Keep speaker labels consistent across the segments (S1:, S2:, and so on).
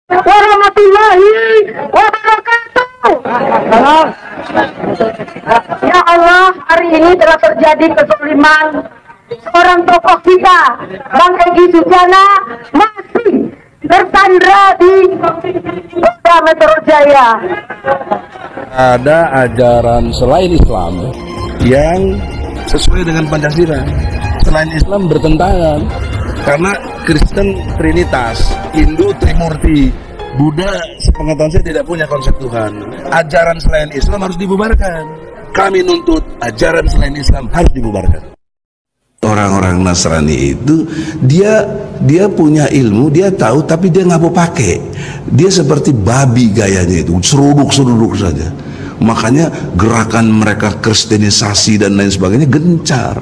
S1: warahmatullahi wabarakatuh. Ya Allah, hari ini telah terjadi kezaliman seorang tokoh kita, Bang Egy Sujana, masih tersandra di Polda Metro Jaya.
S2: Ada ajaran selain Islam yang sesuai dengan Pancasila. Selain Islam bertentangan, karena Kristen Trinitas, Hindu Trimurti, Buddha sepengetahuan saya tidak punya konsep Tuhan. Ajaran selain Islam harus dibubarkan. Kami nuntut ajaran selain Islam harus dibubarkan.
S3: Orang-orang Nasrani itu dia punya ilmu, dia tahu, tapi dia nggak mau pakai. Dia seperti babi gayanya itu, seruduk saja. Makanya gerakan mereka kristenisasi dan lain sebagainya gencar.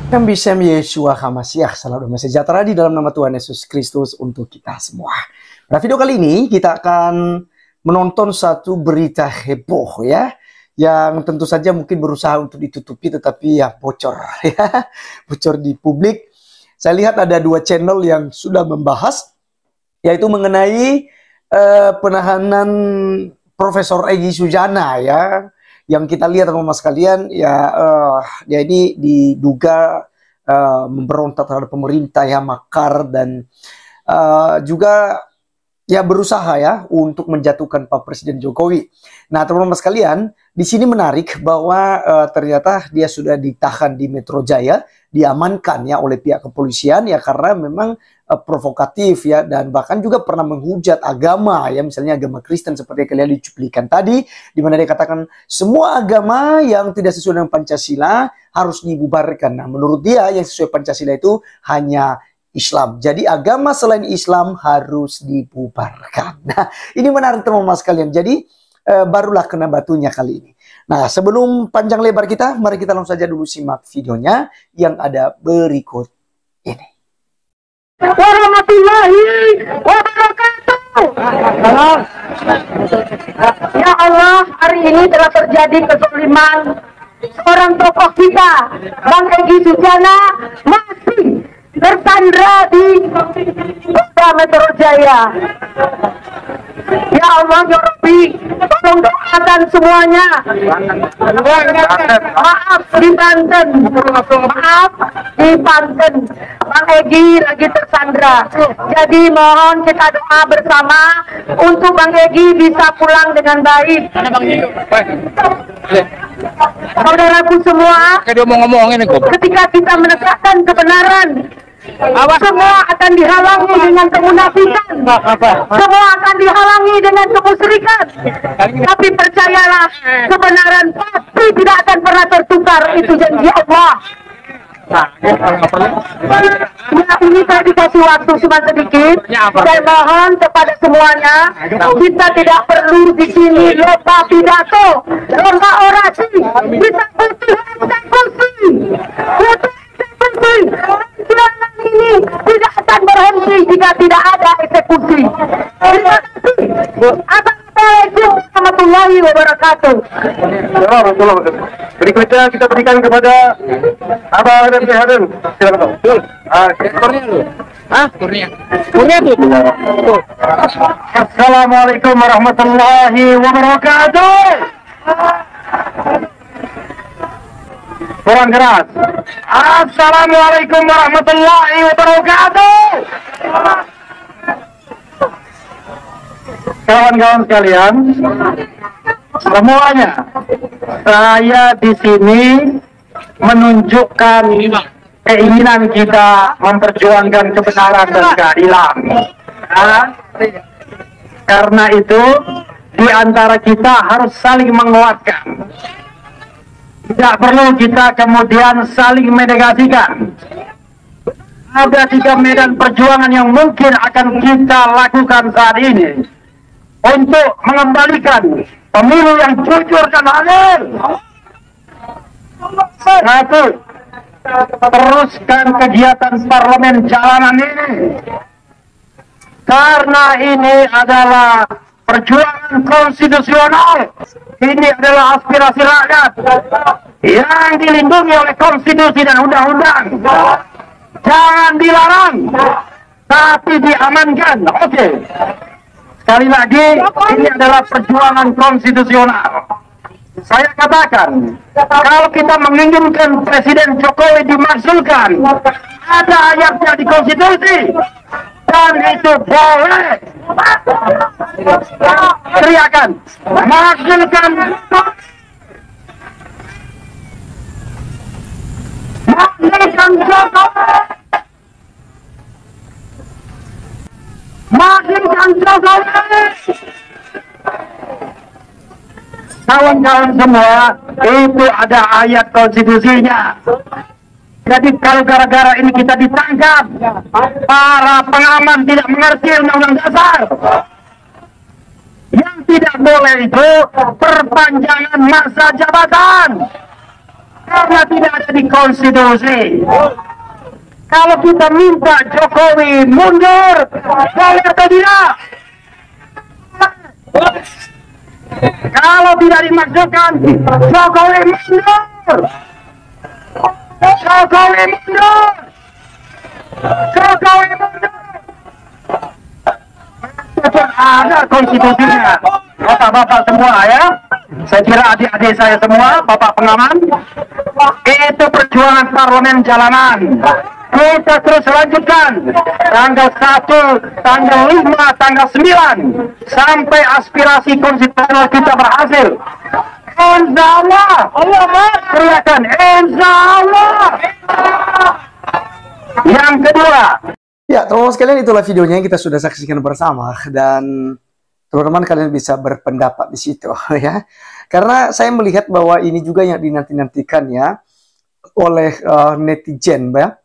S4: Kami Bishem Yeshua HaMashiach, salam damai sejahtera di dalam nama Tuhan Yesus Kristus untuk kita semua. Pada video kali ini kita akan menonton satu berita heboh ya, yang tentu saja mungkin berusaha untuk ditutupi tetapi ya bocor ya, bocor di publik. Saya lihat ada dua channel yang sudah membahas, yaitu mengenai penahanan Profesor Egy Sujana ya, yang kita lihat teman-teman sekalian ya, dia ini diduga memberontak terhadap pemerintah ya, makar dan juga ya berusaha ya untuk menjatuhkan Pak Presiden Jokowi. Nah teman-teman sekalian, di sini menarik bahwa ternyata dia sudah ditahan di Metro Jaya, diamankan ya oleh pihak kepolisian ya, karena memang provokatif ya, dan bahkan juga pernah menghujat agama ya, misalnya agama Kristen seperti yang kalian dicuplikan tadi, di mana dia katakan semua agama yang tidak sesuai dengan Pancasila harus dibubarkan. Nah menurut dia yang sesuai Pancasila itu hanya Islam. Jadi agama selain Islam harus dibubarkan. Nah ini menarik teman-teman sekalian. Jadi barulah kena batunya kali ini. Nah sebelum panjang lebar kita, mari kita langsung saja dulu simak videonya yang ada berikut ini.
S1: Warahmatullahi wabarakatuh. Ya Allah, hari ini telah terjadi kezaliman seorang tokoh kita, Bang Egy Sujana, masih tersandra di Polda Metro Jaya. Ya Allah, ya Rabbi, tolong doakan semuanya. Maaf di Banten, Bang Egy lagi tersandra. Jadi mohon kita doa bersama untuk Bang Egy bisa pulang dengan baik. Saudaraku semua, ketika kita menegakkan kebenaran, semua akan dihalangi dengan kemunafikan, semua akan dihalangi dengan kemusyrikan. Tapi percayalah, kebenaran pasti tidak akan pernah tertukar, itu janji Allah. Ya, ini saya dikasih waktu cuma sedikit. Saya mohon kepada semuanya, kita tidak perlu di sini lomba pidato, lomba orasi. Kita butuh eksekusi. Perjuangan ini tidak akan berhenti jika tidak ada eksekusi. Terima kasih. Assalamualaikum warahmatullahi wabarakatuh.
S5: Berikutnya kita berikan kepada Abah dan Haden. Silakan. Kurnia tuh. Assalamualaikum warahmatullahi wabarakatuh. Kurang keras. Assalamualaikum warahmatullahi wabarakatuh. Kawan-kawan sekalian, semuanya, saya di sini menunjukkan keinginan kita memperjuangkan kebenaran dan keadilan. Nah, karena itu, di antara kita harus saling menguatkan. Tidak perlu kita kemudian saling menegasikan. Ada 3 medan perjuangan yang mungkin akan kita lakukan saat ini untuk mengembalikan pemilu yang jujur dan adil. 1. Teruskan kegiatan parlemen jalanan ini, karena ini adalah perjuangan konstitusional. Ini adalah aspirasi rakyat yang dilindungi oleh konstitusi dan undang-undang. Jangan dilarang, tapi diamankan. Oke. Sekali lagi, ini adalah perjuangan konstitusional. Saya katakan, kalau kita menginginkan Presiden Jokowi dimaksudkan, ada ayatnya di konstitusi, dan itu boleh. Teriakan, maksudkan, maksudkan Jokowi, maksudkan Jokowi. Kawan-kawan semua, itu ada ayat konstitusinya. Jadi kalau gara-gara ini kita ditangkap, para pengaman tidak mengerti undang-undang dasar. Yang tidak boleh itu perpanjangan masa jabatan, karena tidak ada di konstitusi. Kalau kita minta Jokowi mundur, boleh atau tidak? Kalau tidak dimaksudkan, Jokowi mundur. Jokowi mundur. Jokowi mundur. Ada konstitusinya. Bapak-bapak semua ya. Saya kira adik-adik saya semua, bapak pengaman. Itu perjuangan parlemen jalanan. Kita terus lanjutkan tanggal 1, tanggal 5, tanggal 9 sampai aspirasi konstitusional kita berhasil. Insyaallah. Teriakan insyaallah. Yang kedua,
S4: Ya, teman-teman sekalian, itulah videonya yang kita sudah saksikan bersama, dan teman-teman kalian bisa berpendapat di situ ya. Karena saya melihat bahwa ini juga yang dinanti-nantikan ya oleh netizen ya,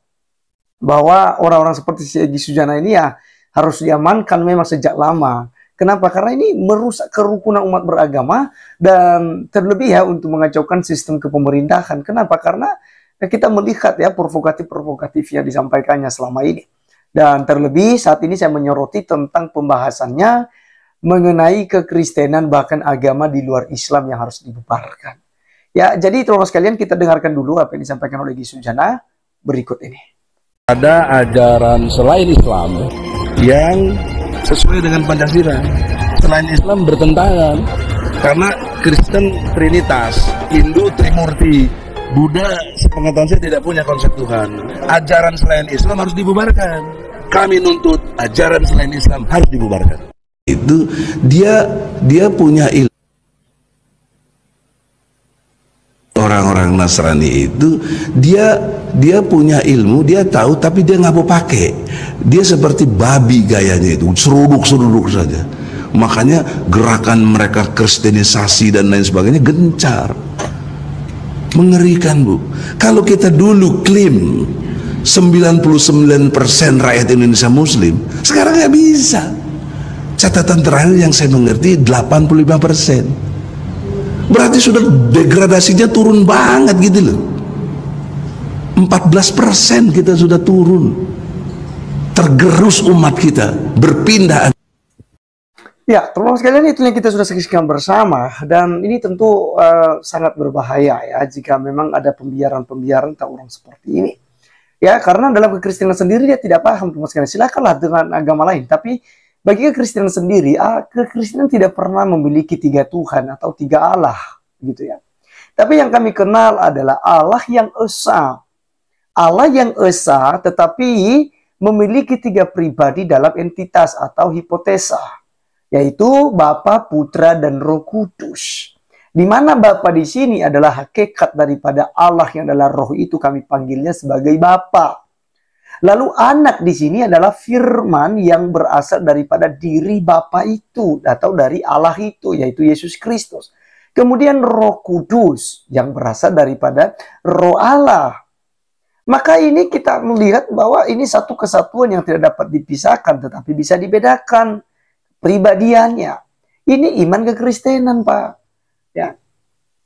S4: bahwa orang-orang seperti si Egy Sujana ini ya harus diamankan memang sejak lama. Kenapa? Karena ini merusak kerukunan umat beragama dan terlebih ya untuk mengacaukan sistem kepemerintahan. Kenapa? Karena kita melihat ya provokatif-provokatif yang disampaikannya selama ini. Dan terlebih saat ini saya menyoroti tentang pembahasannya mengenai kekristenan bahkan agama di luar Islam yang harus dibubarkan. Ya, jadi teman-teman sekalian, kita dengarkan dulu apa yang disampaikan oleh Egy Sujana berikut ini.
S2: Ada ajaran selain Islam yang sesuai dengan Pancasila. Selain Islam bertentangan, karena Kristen Trinitas, Hindu Trimurti, Buddha sepengetahuan saya tidak punya konsep Tuhan. Ajaran selain Islam harus dibubarkan. Kami nuntut ajaran selain Islam harus dibubarkan.
S3: Itu dia punya ilmu. Orang-orang Nasrani itu dia punya ilmu, dia tahu, tapi dia nggak mau pakai. Dia seperti babi gayanya itu, seruduk saja. Makanya gerakan mereka kristenisasi dan lain sebagainya gencar. Mengerikan, Bu. Kalau kita dulu klaim 99% rakyat Indonesia Muslim, sekarang nggak bisa. Catatan terakhir yang saya mengerti 85%. Berarti sudah degradasinya turun banget gitu loh. 14% kita sudah turun. Tergerus umat kita, berpindah.
S4: Ya, teman-teman sekalian, itu yang kita sudah saksikan bersama, dan ini tentu sangat berbahaya ya jika memang ada pembiaran-pembiaran tentang orang seperti ini. Ya, karena dalam kekristenan sendiri dia tidak paham, teman-teman sekalian. Silakanlah dengan agama lain, tapi bagi kekristenan sendiri, kekristenan tidak pernah memiliki 3 Tuhan atau 3 Allah, gitu ya. Tapi yang kami kenal adalah Allah yang esa. Allah yang esa tetapi memiliki 3 pribadi dalam entitas atau hipotesa, yaitu Bapa, Putra, dan Roh Kudus. Di mana Bapa di sini adalah hakikat daripada Allah yang adalah Roh, itu kami panggilnya sebagai Bapa. Lalu anak di sini adalah firman yang berasal daripada diri Bapa itu atau dari Allah itu, yaitu Yesus Kristus. Kemudian Roh Kudus yang berasal daripada Roh Allah. Maka ini kita melihat bahwa ini satu kesatuan yang tidak dapat dipisahkan tetapi bisa dibedakan pribadiannya. Ini iman kekristenan, Pak. Ya.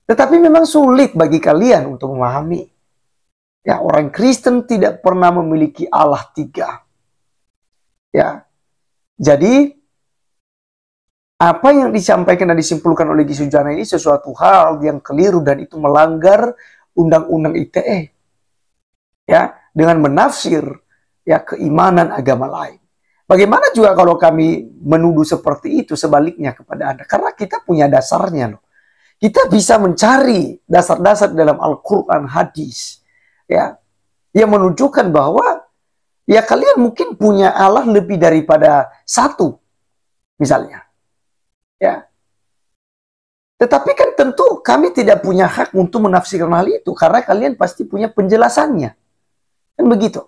S4: Tetapi memang sulit bagi kalian untuk memahami. Ya, orang Kristen tidak pernah memiliki Allah 3. Ya. Jadi apa yang disampaikan dan disimpulkan oleh Egy Sujana ini sesuatu hal yang keliru dan itu melanggar undang-undang ITE. Ya, dengan menafsir ya keimanan agama lain. Bagaimana juga kalau kami menuduh seperti itu sebaliknya kepada Anda? Karena kita punya dasarnya loh. Kita bisa mencari dasar-dasar dalam Al-Quran, hadis, ya, yang menunjukkan bahwa ya kalian mungkin punya Allah lebih daripada satu, misalnya, ya. Tetapi kan tentu kami tidak punya hak untuk menafsirkan hal itu karena kalian pasti punya penjelasannya, kan begitu.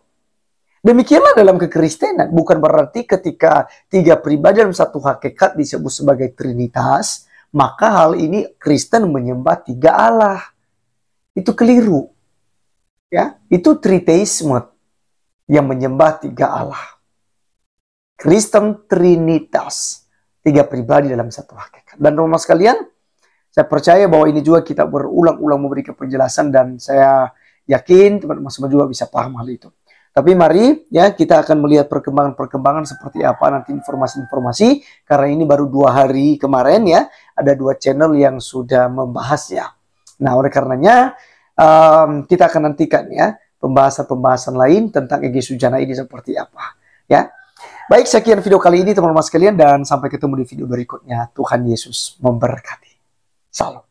S4: Demikianlah dalam kekristenan, bukan berarti ketika tiga pribadi dalam satu hakikat disebut sebagai Trinitas, maka hal ini Kristen menyembah tiga Allah. Itu keliru. Ya, itu triteisme yang menyembah tiga Allah. Kristen Trinitas, tiga pribadi dalam satu hakikat. Dan teman-teman sekalian, saya percaya bahwa ini juga kita berulang-ulang memberikan penjelasan dan saya yakin teman-teman semua juga bisa paham hal itu. Tapi mari ya kita akan melihat perkembangan-perkembangan seperti apa nanti informasi-informasi. Karena ini baru 2 hari kemarin ya. Ada 2 channel yang sudah membahasnya. Nah oleh karenanya kita akan nantikan ya pembahasan-pembahasan lain tentang Ege Sujana ini seperti apa. Ya. Baik, sekian video kali ini teman-teman sekalian. Dan sampai ketemu di video berikutnya. Tuhan Yesus memberkati. Salam.